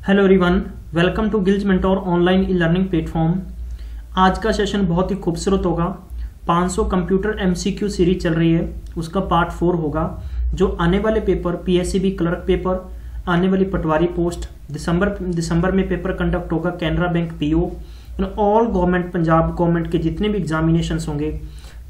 Hello everyone, welcome to Gillz mentor online e learning platform. आज का session बहुत ही खूबसूरत होगा। 500 कंप्यूटर एमसीक्यू सीरीज चल रही है, उसका पार्ट 4 होगा। जो आने वाले पेपर पीएससीबी क्लर्क पेपर, आने वाली पटवारी पोस्ट, दिसंबर में पेपर कंडक्ट होगा Canara bank PO, all government Punjab government के जितने भी एग्जामिनेशन होंगे,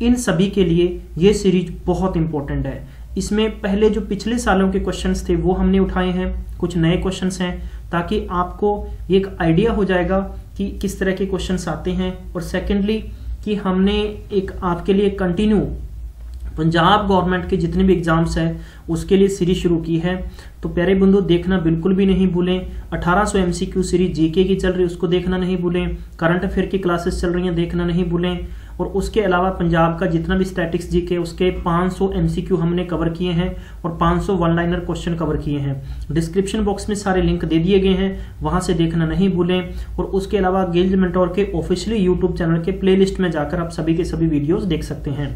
इन सभी के लिए ये सीरीज बहुत इंपॉर्टेंट है। इसमें पहले जो पिछले सालों के क्वेश्चंस थे वो हमने उठाए हैं, कुछ नए क्वेश्चंस हैं, ताकि आपको एक आइडिया हो जाएगा कि किस तरह के क्वेश्चंस आते हैं। और सेकेंडली कि हमने एक आपके लिए कंटिन्यू पंजाब गवर्नमेंट के जितने भी एग्जाम्स हैं उसके लिए सीरीज शुरू की है। तो प्यारे बंधु, देखना बिल्कुल भी नहीं भूलें। 1800 एमसीक्यू सीरीज जीके की चल रही है, उसको देखना नहीं भूलें। करंट अफेयर की क्लासेस चल रही हैं, देखना नहीं भूलें। और उसके अलावा पंजाब का जितना भी स्टैटिक्स जीके उसके 500 एमसीक्यू हमने कवर किए हैं और 500 वन लाइनर क्वेश्चन कवर किए हैं। डिस्क्रिप्शन बॉक्स में सारे लिंक दे दिए गए हैं, वहां से देखना नहीं भूलें। और उसके अलावा गिल्ज मेंटोर के ऑफिशियली यूट्यूब चैनल के प्लेलिस्ट में जाकर आप सभी के सभी वीडियोस देख सकते हैं।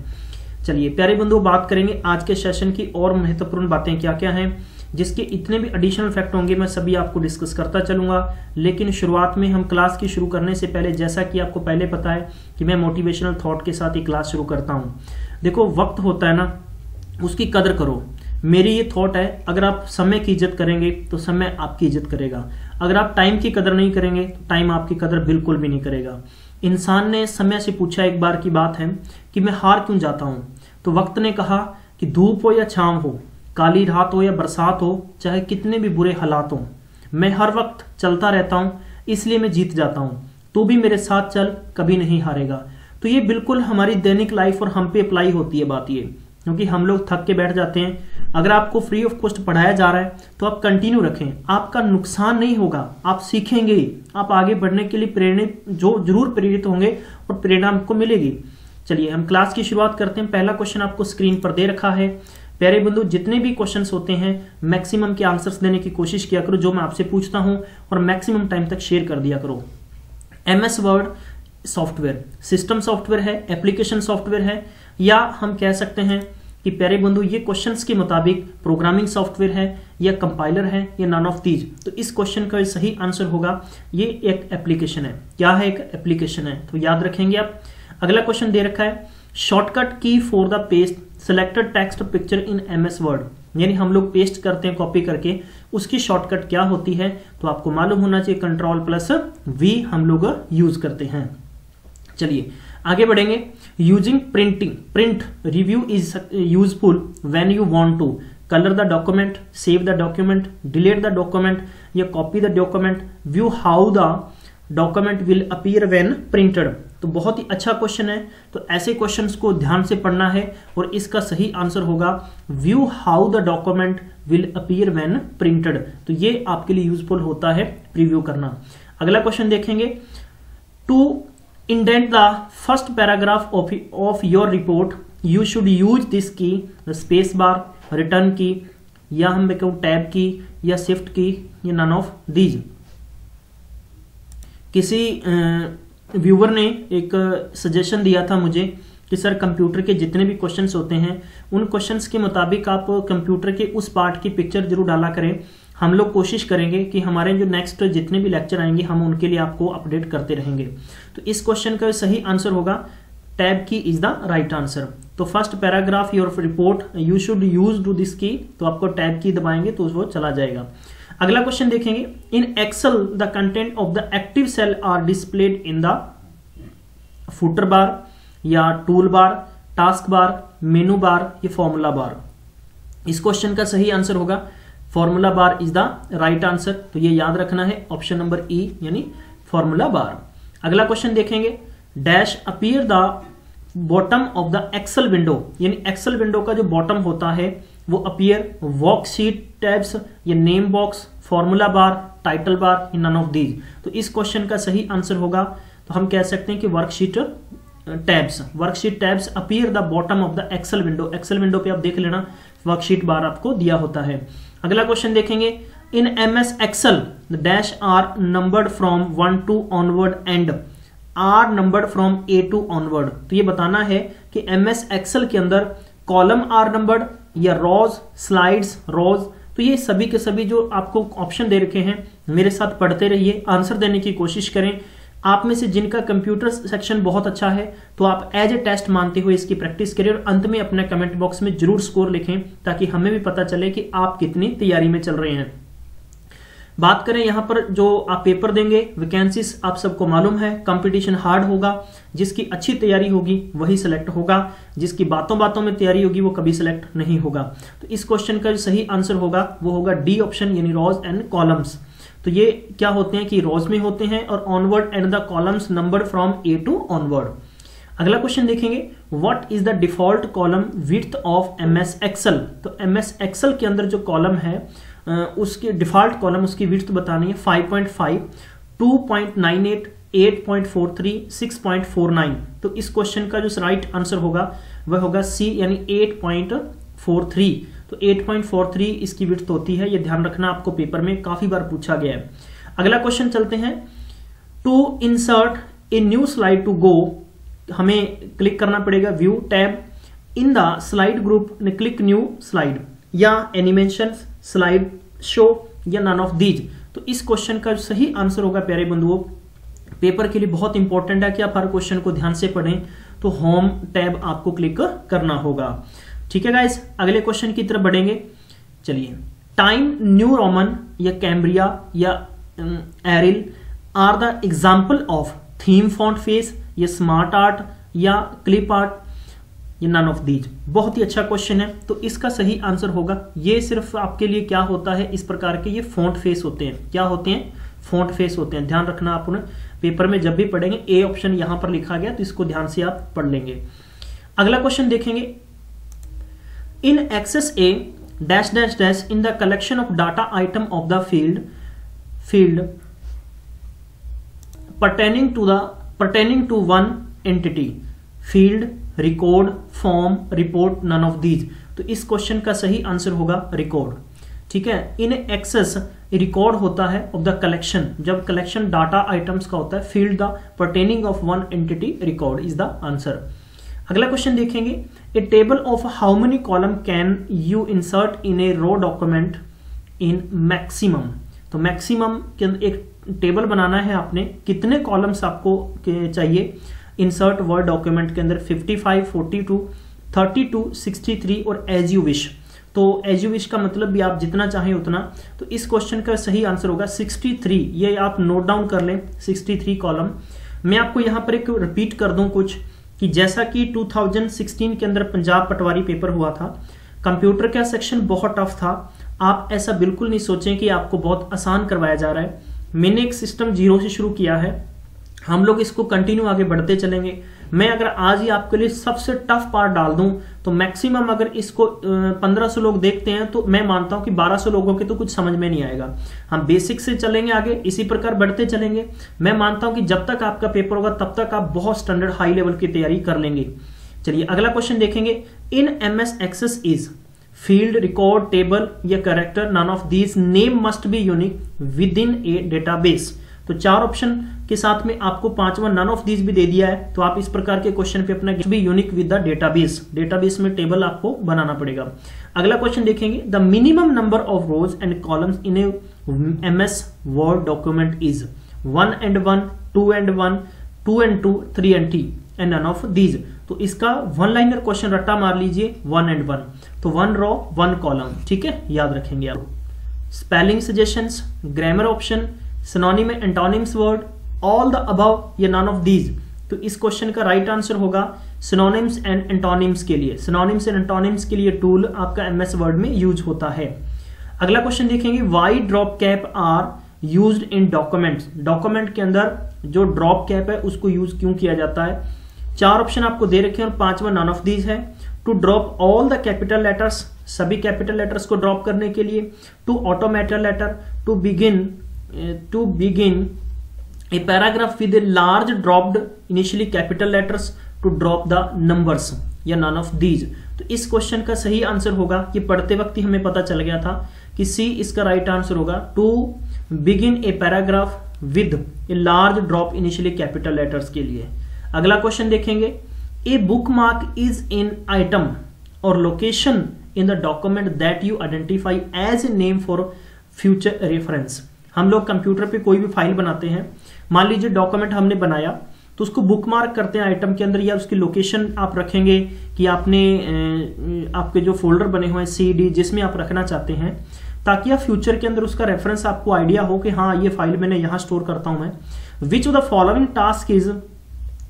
चलिए प्यारे बंधु, बात करेंगे आज के सेशन की और महत्वपूर्ण बातें क्या क्या हैं, जिसके इतने भी एडिशनल फैक्ट होंगे मैं सभी आपको डिस्कस करता चलूंगा। लेकिन शुरुआत में हम क्लास की शुरू करने से पहले, जैसा कि आपको पहले पता है कि मैं मोटिवेशनल थॉट के साथ ही क्लास शुरू करता हूं। देखो, वक्त होता है ना, उसकी कदर करो। मेरी ये थॉट है, अगर आप समय की इज्जत करेंगे तो समय आपकी इज्जत करेगा। अगर आप टाइम की कदर नहीं करेंगे तो टाइम आपकी कदर बिल्कुल भी नहीं करेगा। इंसान ने समय से पूछा, एक बार की बात है, कि मैं हार क्यों जाता हूं? तो वक्त ने कहा कि धूप हो या छांव हो, काली रात हो या बरसात हो, चाहे कितने भी बुरे हालात हो, मैं हर वक्त चलता रहता हूं, इसलिए मैं जीत जाता हूं। तू भी मेरे साथ चल, कभी नहीं हारेगा। तो ये बिल्कुल हमारी दैनिक लाइफ और हम पे अप्लाई होती है बात ये, क्योंकि हम लोग थक के बैठ जाते हैं। अगर आपको फ्री ऑफ कॉस्ट पढ़ाया जा रहा है तो आप कंटिन्यू रखें, आपका नुकसान नहीं होगा, आप सीखेंगे, आप आगे बढ़ने के लिए प्रेरित जरूर प्रेरित होंगे और प्रेरणा आपको मिलेगी। चलिए हम क्लास की शुरुआत करते हैं। पहला क्वेश्चन आपको स्क्रीन पर दे रखा है। प्यारे बंधु, जितने भी क्वेश्चंस होते हैं मैक्सिमम के आंसर्स देने की कोशिश किया करो जो मैं आपसे पूछता हूं, और मैक्सिमम टाइम तक शेयर कर दिया करो। MS word software system software है, एप्लीकेशन सॉफ्टवेयर है, या हम कह सकते हैं कि प्यारे बंधु ये क्वेश्चंस के मुताबिक प्रोग्रामिंग सॉफ्टवेयर है या कंपाइलर है या नन ऑफ दीज। तो इस क्वेश्चन का सही आंसर होगा ये एक एप्लीकेशन है। क्या है? एक एप्लीकेशन है, तो याद रखेंगे आप। अगला क्वेश्चन दे रखा है, शॉर्टकट की for the paste selected text picture in MS word. यानी हम लोग पेस्ट करते हैं कॉपी करके, उसकी शॉर्टकट क्या होती है? तो आपको मालूम होना चाहिए, Ctrl+V हम लोग यूज करते हैं। चलिए आगे बढ़ेंगे। Using print review is useful when you want to colour the document, save the document, delete the document या copy the document, view how the document will appear when printed. तो बहुत ही अच्छा क्वेश्चन है, तो ऐसे क्वेश्चंस को ध्यान से पढ़ना है और इसका सही आंसर होगा view how the document will appear when printed. तो ये आपके लिए यूजफुल होता है प्रीव्यू करना। अगला क्वेश्चन देखेंगे, to indent the first paragraph of your report you should use this key, space bar, return key, या हम कहूं टैब की, या शिफ्ट की, या नन ऑफ दीज। किसी व्यूवर ने एक सजेशन दिया था मुझे कि सर कंप्यूटर के जितने भी क्वेश्चंस होते हैं उन क्वेश्चंस के मुताबिक आप कंप्यूटर के उस पार्ट की पिक्चर जरूर डाला करें। हम लोग कोशिश करेंगे कि हमारे जो नेक्स्ट जितने भी लेक्चर आएंगे हम उनके लिए आपको अपडेट करते रहेंगे। तो इस क्वेश्चन का सही आंसर होगा टैब की इज द राइट आंसर। तो first paragraph your report you should use do this की, तो आपको टैब की दबाएंगे तो वो चला जाएगा। अगला क्वेश्चन देखेंगे, in Excel the content of the active cell are displayed in the footer bar या टूल बार, टास्क बार, मेनू बार या फॉर्मूला बार। इस क्वेश्चन का सही आंसर होगा formula bar is the right answer. तो ये याद रखना है, ऑप्शन नंबर ई यानी फॉर्मूला बार। अगला क्वेश्चन देखेंगे, dash appear the bottom of the Excel window, यानी एक्सेल विंडो का जो बॉटम होता है वो अपीयर वर्कशीट टैब्स या name box, formula bar, title bar, none of these. तो इस क्वेश्चन का सही आंसर होगा, तो हम कह सकते हैं कि worksheet tabs appear the bottom of the Excel window. Excel window पे आप देख लेना वर्कशीट बार आपको दिया होता है। अगला क्वेश्चन देखेंगे, in MS Excel the dash are numbered from 1 to onward and are numbered from A to onward. तो ये बताना है कि एमएस एक्सेल के अंदर कॉलम आर नंबर्ड या रोज, स्लाइड्स रोज, तो ये सभी के सभी जो आपको ऑप्शन दे रखे हैं, मेरे साथ पढ़ते रहिए, आंसर देने की कोशिश करें। आप में से जिनका कंप्यूटर सेक्शन बहुत अच्छा है तो आप एज ए टेस्ट मानते हुए इसकी प्रैक्टिस करिए और अंत में अपने कमेंट बॉक्स में जरूर स्कोर लिखें, ताकि हमें भी पता चले कि आप कितनी तैयारी में चल रहे हैं। बात करें यहाँ पर जो आप पेपर देंगे, वैकेंसीज आप सबको मालूम है, कंपटीशन हार्ड होगा। जिसकी अच्छी तैयारी होगी वही सिलेक्ट होगा, जिसकी बातों बातों में तैयारी होगी वो कभी सिलेक्ट नहीं होगा। तो इस क्वेश्चन का जो सही आंसर होगा वो होगा डी ऑप्शन, यानी रोज एंड कॉलम्स। तो ये क्या होते हैं कि रोज में होते हैं और onward and the columns numbered from A to onward. अगला क्वेश्चन देखेंगे, what is the default column width of MS Excel. तो एमएस एक्सेल के अंदर जो कॉलम है उसके डिफॉल्ट कॉलम, उसकी विड्थ बतानी है 5.5, 2.98, 8.43, 6.49। तो इस क्वेश्चन का जो राइट आंसर होगा वह होगा सी, यानी 8.43। तो 8.43 इसकी विड्थ होती है, ये ध्यान रखना, आपको पेपर में काफी बार पूछा गया है। अगला क्वेश्चन चलते हैं, to insert a new slide to go, हमें क्लिक करना पड़ेगा view tab in the slide group ने क्लिक न्यू स्लाइड, या एनिमेशन, स्लाइड शो, या नन ऑफ दीज। तो इस क्वेश्चन का सही आंसर होगा प्यारे बंधुओं, पेपर के लिए बहुत इंपॉर्टेंट है कि आप हर क्वेश्चन को ध्यान से पढ़ें, तो होम टैब आपको क्लिक करना होगा। ठीक है गाइस, अगले क्वेश्चन की तरफ बढ़ेंगे। चलिए, टाइम न्यू रोमन या कैम्ब्रिया या Arial are the example of theme font face, या स्मार्ट आर्ट, या क्लिप आर्ट, या नन ऑफ दीज। बहुत ही अच्छा क्वेश्चन है। तो इसका सही आंसर होगा, ये सिर्फ आपके लिए क्या होता है, इस प्रकार के ये फॉन्ट फेस होते हैं। क्या होते हैं? फॉन्ट फेस होते हैं। ध्यान रखना, आप उन्हें पेपर में जब भी पढ़ेंगे, ए ऑप्शन यहां पर लिखा गया तो इसको ध्यान से आप पढ़ लेंगे। अगला क्वेश्चन देखेंगे, in excess A dash dash dash in the collection of data item of the field pertaining to one entity, field, record, form, report, none of these। तो इस क्वेश्चन का सही आंसर होगा रिकॉर्ड। ठीक है, इन एक्सेस रिकॉर्ड होता है of the collection, जब कलेक्शन डाटा आइटम्स का होता है, field the pertaining of one entity, record is the answer. अगला क्वेश्चन देखेंगे, a table of how many column can you insert in a row document in maximum. तो maximum के अंदर एक टेबल बनाना है आपने, कितने कॉलम्स आपको चाहिए इंसर्ट वर्ड डॉक्यूमेंट के अंदर, 55, 42, 32, 63 और एज यू विश। तो एज यू विश का मतलब भी आप जितना चाहें उतना। तो इस क्वेश्चन का सही आंसर होगा 63। ये आप नोट डाउन कर लें, 63 कॉलम। मैं आपको यहां पर एक रिपीट कर दूं कुछ, कि जैसा कि 2016 के अंदर पंजाब पटवारी पेपर हुआ था, कंप्यूटर का सेक्शन बहुत टफ था। आप ऐसा बिल्कुल नहीं सोचें कि आपको बहुत आसान करवाया जा रहा है। मैंने एक सिस्टम जीरो से शुरू किया है, हम लोग इसको कंटिन्यू आगे बढ़ते चलेंगे। मैं अगर आज ही आपके लिए सबसे टफ पार्ट डाल दूं तो मैक्सिमम अगर इसको 1500 लोग देखते हैं तो मैं मानता हूं कि 1200 लोगों के तो कुछ समझ में नहीं आएगा। हम बेसिक से चलेंगे आगे, इसी प्रकार बढ़ते चलेंगे। मैं मानता हूं कि जब तक आपका पेपर होगा तब तक आप बहुत स्टैंडर्ड हाई लेवल की तैयारी कर लेंगे। चलिए अगला क्वेश्चन देखेंगे, in MS access is field, record, table या character, none of these name must be unique with in a database. तो 4 ऑप्शन के साथ में आपको 5वां नन ऑफ दीज भी दे दिया है। तो आप इस प्रकार के क्वेश्चन पे अपना भी यूनिक विद द डेटाबेस में टेबल आपको बनाना पड़ेगा। अगला क्वेश्चन देखेंगे, the minimum number of rose and columns in A MS word document is 1 and 1, 2 and 1, 2 and 2, 3 and 3 and none of these. तो इसका वन लाइनर क्वेश्चन रट्टा मार लीजिए, 1 and 1। तो 1 रो 1 कॉलम, ठीक है, याद रखेंगे आप। Spelling suggestions, grammar option, synonym antonyms word, all the above या नन ऑफ दीज। तो इस क्वेश्चन का राइट आंसर होगा सिनोनिम्स एंड एंटोनिम्स के लिए। सिनोनिम्स एंड एंटोनिम्स के लिए टूल आपका एमएस वर्ड में यूज होता है। अगला क्वेश्चन देखेंगे, why drop cap are used in documents. Document के अंदर जो ड्रॉप कैप है उसको यूज क्यों किया जाता है। 4 ऑप्शन आपको दे रखे हैं और 5वां नन ऑफ दीज है। To drop all the capital letters, सभी कैपिटल लेटर्स को ड्रॉप करने के लिए। To automate letter, to begin a paragraph with a large dropped initially capital letters, to drop the numbers या नन ऑफ दीज। तो इस question का सही आंसर होगा, कि पढ़ते वक्त ही हमें पता चल गया था कि सी इसका राइट आंसर होगा, to begin a paragraph with a large drop initially capital letters के लिए। अगला क्वेश्चन देखेंगे, a bookmark is an item और location in the document that you identify as a name for future reference. हम लोग computer पे कोई भी फाइल बनाते हैं, मान लीजिए डॉक्यूमेंट हमने बनाया तो उसको बुकमार्क करते हैं आइटम के अंदर, या उसकी लोकेशन आप रखेंगे कि आपने आपके जो फोल्डर बने हुए हैं CD जिसमें आप रखना चाहते हैं, ताकि आप फ्यूचर के अंदर उसका रेफरेंस आपको आइडिया हो कि हाँ ये फाइल मैंने यहाँ स्टोर करता हूं मैं। Which of the following task is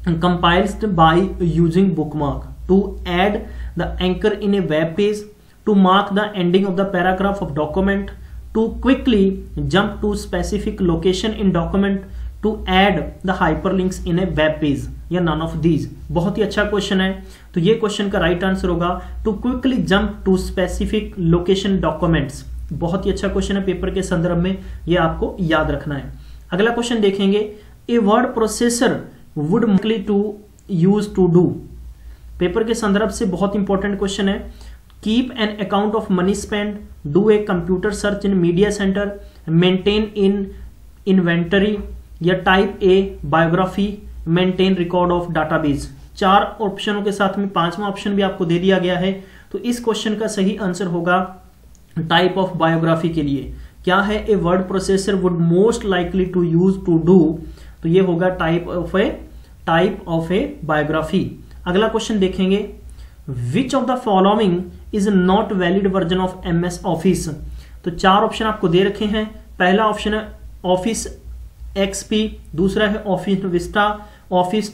compiled by using bookmark? To add the anchor in a web page, to mark the ending of the paragraph of document, to quickly jump to specific location in document, to add the hyperlinks in a web page, या none of these. बहुत ही अच्छा question है, तो ये question का right answer होगा to quickly jump to specific location documents. बहुत ही अच्छा क्वेश्चन है, पेपर के संदर्भ में ये आपको याद रखना है। अगला क्वेश्चन देखेंगे, a word processor would mostly to use to do. Paper के संदर्भ से बहुत इंपॉर्टेंट क्वेश्चन है। Keep an account of money spend, do a computer search in media centre, maintain in inventory, या type a biography, maintain record of database. 4 ऑप्शनों के साथ में 5वां ऑप्शन भी आपको दे दिया गया है। तो इस क्वेश्चन का सही आंसर होगा टाइप ऑफ बायोग्राफी के लिए। क्या है? A word processor would most likely to use to do, तो ये होगा टाइप ऑफ ए बायोग्राफी। अगला क्वेश्चन देखेंगे, which of the following is not valid version of MS office. तो 4 ऑप्शन आपको दे रखे हैं। पहला ऑप्शन है ऑफिस XP, दूसरा है ऑफिस विस्टा, ऑफिस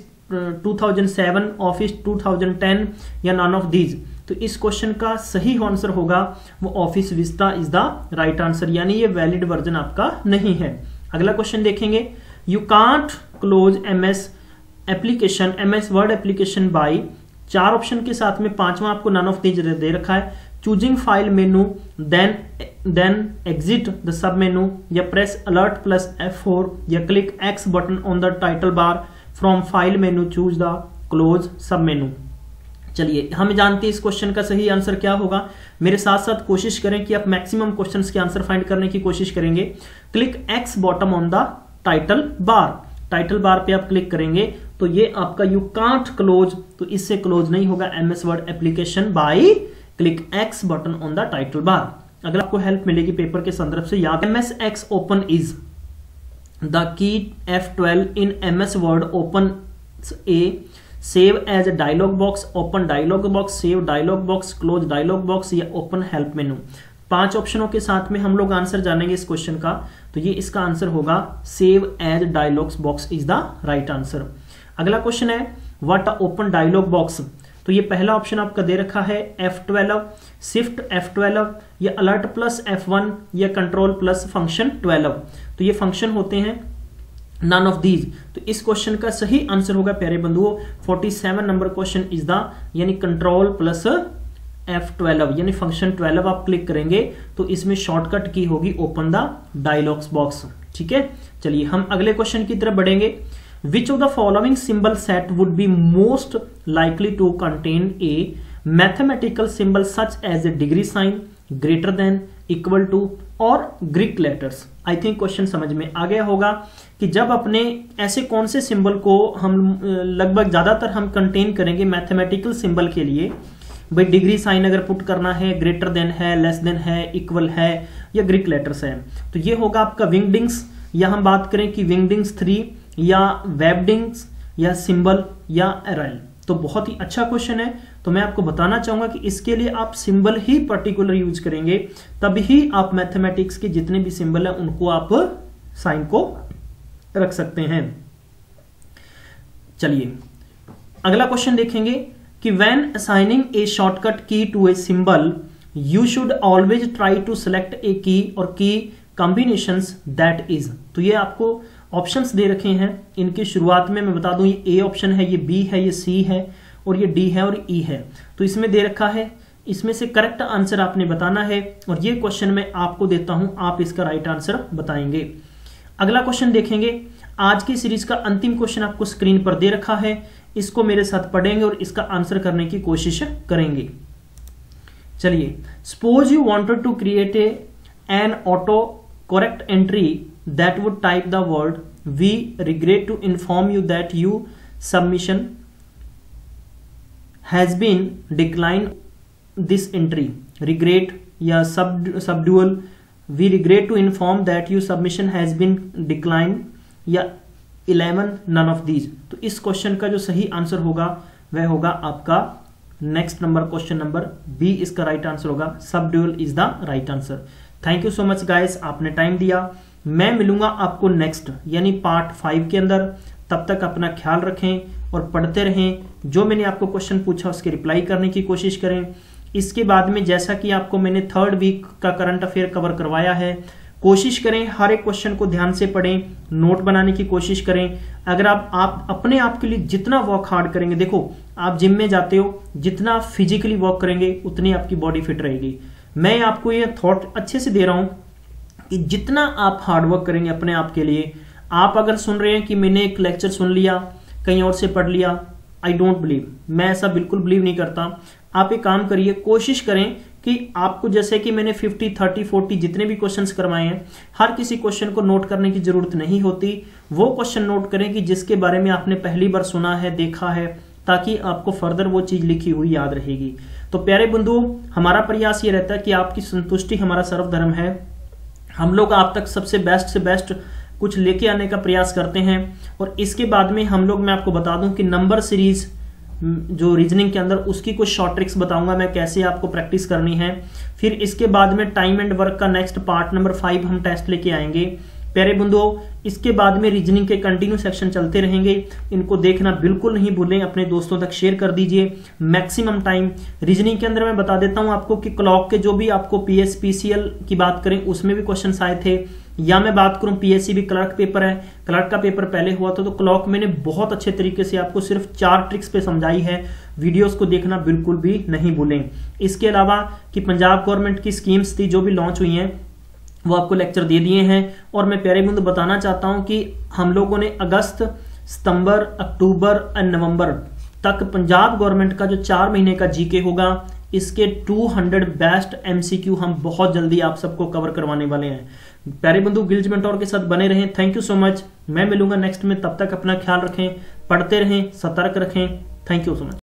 2007, ऑफिस 2010, या नन ऑफ दीज। तो इस क्वेश्चन का सही आंसर होगा वो office Vista is the right answer, यानी ये वैलिड वर्जन आपका नहीं है। अगला क्वेश्चन देखेंगे, you can't close MS word application by. 4 option के साथ में 5वां आपको नन ऑफ दीज दे रखा है। Choosing file menu, then exit the sub menu, या प्रेस अलर्ट प्लस F4, या click X button on the title bar from file menu choose the close sub menu. चलिए हम जानते हैं इस क्वेश्चन का सही आंसर क्या होगा। मेरे साथ साथ कोशिश करें कि आप मैक्सिमम क्वेश्चंस के आंसर फाइंड करने की कोशिश करेंगे। Click X bottom on the title bar, title बार पे आप क्लिक करेंगे तो ये आपका यू कांट क्लोज, तो इससे क्लोज नहीं होगा MS word application by click X button on the title बार। अगर आपको हेल्प मिलेगी पेपर के संदर्भ से याद, MS open is the key F12 in MS word open a, save as a dialog box, open dialog box, save dialog box, close dialog box, या open help menu. 5 ऑप्शनों के साथ में हम लोग आंसर जानेंगे इस क्वेश्चन का, तो ये इसका आंसर होगा save as dialogs box is the right answer. अगला क्वेश्चन है, what a open dialog box. तो ये पहला ऑप्शन आपका दे रखा है F12, शिफ्ट F12, या अलर्ट प्लस F1, या कंट्रोल प्लस फंक्शन 12। तो ये फंक्शन होते हैं, नन ऑफ दीज। तो इस क्वेश्चन का सही आंसर होगा प्यारे बंधुओं 47 नंबर क्वेश्चन इज द, यानी कंट्रोल प्लस F12, यानी फंक्शन 12 आप क्लिक करेंगे तो इसमें शॉर्टकट की होगी ओपन द डायलॉग्स बॉक्स। ठीक है, चलिए हम अगले क्वेश्चन की तरफ बढ़ेंगे। Which of the following symbol set would be most likely to contain a mathematical symbol such as a degree sign, greater than, equal to, और Greek letters. I think question समझ में आ गया होगा कि जब अपने ऐसे कौन से सिंबल को हम लगभग ज्यादातर हम कंटेन करेंगे मैथमेटिकल सिंबल के लिए। भाई डिग्री साइन अगर पुट करना है, ग्रेटर देन है, लेस देन है, इक्वल है, या ग्रीक लेटर्स है, तो ये होगा आपका विंगडिंग्स, या हम बात करें कि विंगडिंग्स 3, या वेबडिंग्स, या सिंबल, या एरल। तो बहुत ही अच्छा क्वेश्चन है। तो मैं आपको बताना चाहूंगा कि इसके लिए आप सिंबल ही पर्टिकुलर यूज करेंगे, तभी आप मैथमेटिक्स के जितने भी सिंबल हैं उनको आप साइन को रख सकते हैं। चलिए अगला क्वेश्चन देखेंगे कि when assigning a shortcut key to a symbol you should always try to select a key और की कॉम्बिनेशंस दैट इज। तो ये आपको ऑप्शंस दे रखे हैं, इनकी शुरुआत में मैं बता दूं ये ए ऑप्शन है, ये बी है, ये सी है, और ये डी है, और ई है। तो इसमें दे रखा है, इसमें से करेक्ट आंसर आपने बताना है, और ये क्वेश्चन मैं आपको देता हूं, आप इसका राइट आंसर बताएंगे। अगला क्वेश्चन देखेंगे, आज की सीरीज का अंतिम क्वेश्चन आपको स्क्रीन पर दे रखा है, इसको मेरे साथ पढ़ेंगे और इसका आंसर करने की कोशिश करेंगे। चलिए, suppose you wanted to create an auto correct entry that would type the word we regret to inform you that your submission has been declined this entry। Regret या subdual, we regret to inform that you submission has been decline, या 11 none of these. तो इस question का जो सही answer होगा वह होगा आपका next number, question number B इसका राइट आंसर होगा, subdual is the right answer. Thank you so much guys, आपने टाइम दिया। मैं मिलूंगा आपको नेक्स्ट यानी पार्ट 5 के अंदर। तब तक अपना ख्याल रखें और पढ़ते रहें। जो मैंने आपको क्वेश्चन पूछा उसके रिप्लाई करने की कोशिश करें। इसके बाद में जैसा कि आपको मैंने 3rd वीक का करंट अफेयर कवर करवाया है, कोशिश करें हर एक क्वेश्चन को ध्यान से पढ़ें, नोट बनाने की कोशिश करें। अगर आप अपने आप के लिए जितना वर्क हार्ड करेंगे, देखो आप जिम में जाते हो, जितना फिजिकली वर्क करेंगे उतनी आपकी बॉडी फिट रहेगी। मैं आपको ये थॉट अच्छे से दे रहा हूं कि जितना आप हार्ड वर्क करेंगे अपने आप के लिए, आप अगर सुन रहे हैं कि मैंने एक लेक्चर सुन लिया कहीं और से पढ़ लिया, आई डोंट बिलीव, मैं ऐसा बिल्कुल बिलीव नहीं करता। आप एक काम करिए, कोशिश करें कि आपको जैसे कि मैंने 50, 30, 40 जितने भी क्वेश्चंस करवाए हैं, हर किसी क्वेश्चन को नोट करने की जरूरत नहीं होती। वो क्वेश्चन नोट करें कि जिसके बारे में आपने पहली बार सुना है, देखा है, ताकि आपको फर्दर वो चीज लिखी हुई याद रहेगी। तो प्यारे बंधुओं, हमारा प्रयास ये रहता है कि आपकी संतुष्टि हमारा सर्वधर्म है। हम लोग आप तक सबसे बेस्ट से बेस्ट कुछ लेके आने का प्रयास करते हैं। और इसके बाद में हम लोग, मैं आपको बता दूं कि नंबर सीरीज जो रीजनिंग के अंदर, उसकी कुछ शॉर्ट ट्रिक्स बताऊंगा मैं कैसे आपको प्रैक्टिस करनी है। फिर इसके बाद में टाइम एंड वर्क का नेक्स्ट पार्ट नंबर 5 हम टेस्ट लेके आएंगे। प्यारे बंधुओं, इसके बाद में रीजनिंग के कंटिन्यू सेक्शन चलते रहेंगे, इनको देखना बिल्कुल नहीं भूलें, अपने दोस्तों तक शेयर कर दीजिए मैक्सिमम टाइम। रीजनिंग के अंदर मैं बता देता हूं आपको कि क्लॉक के जो भी आपको PSPCL की बात करें उसमें भी क्वेश्चन आए थे, या मैं बात करूं PSCB क्लर्क पेपर है, क्लर्क का पेपर पहले हुआ था, तो क्लॉक मैंने बहुत अच्छे तरीके से आपको सिर्फ 4 ट्रिक्स पे समझाई है। वीडियोस को देखना बिल्कुल भी नहीं भूलें। इसके अलावा कि पंजाब गवर्नमेंट की स्कीम्स थी जो भी लॉन्च हुई हैं, वो आपको लेक्चर दे दिए हैं। और मैं प्यारे बंधु बताना चाहता हूं कि हम लोगों ने अगस्त, सितंबर, अक्टूबर और नवंबर तक पंजाब गवर्नमेंट का जो 4 महीने का जीके होगा, इसके 200 बेस्ट MCQ हम बहुत जल्दी आप सबको कवर करवाने वाले हैं। प्यारे बंधु, गिल्ज मेंटोर के साथ बने रहें। Thank you so much. मैं मिलूंगा नेक्स्ट में, तब तक अपना ख्याल रखें, पढ़ते रहें, सतर्क रखें। Thank you so much.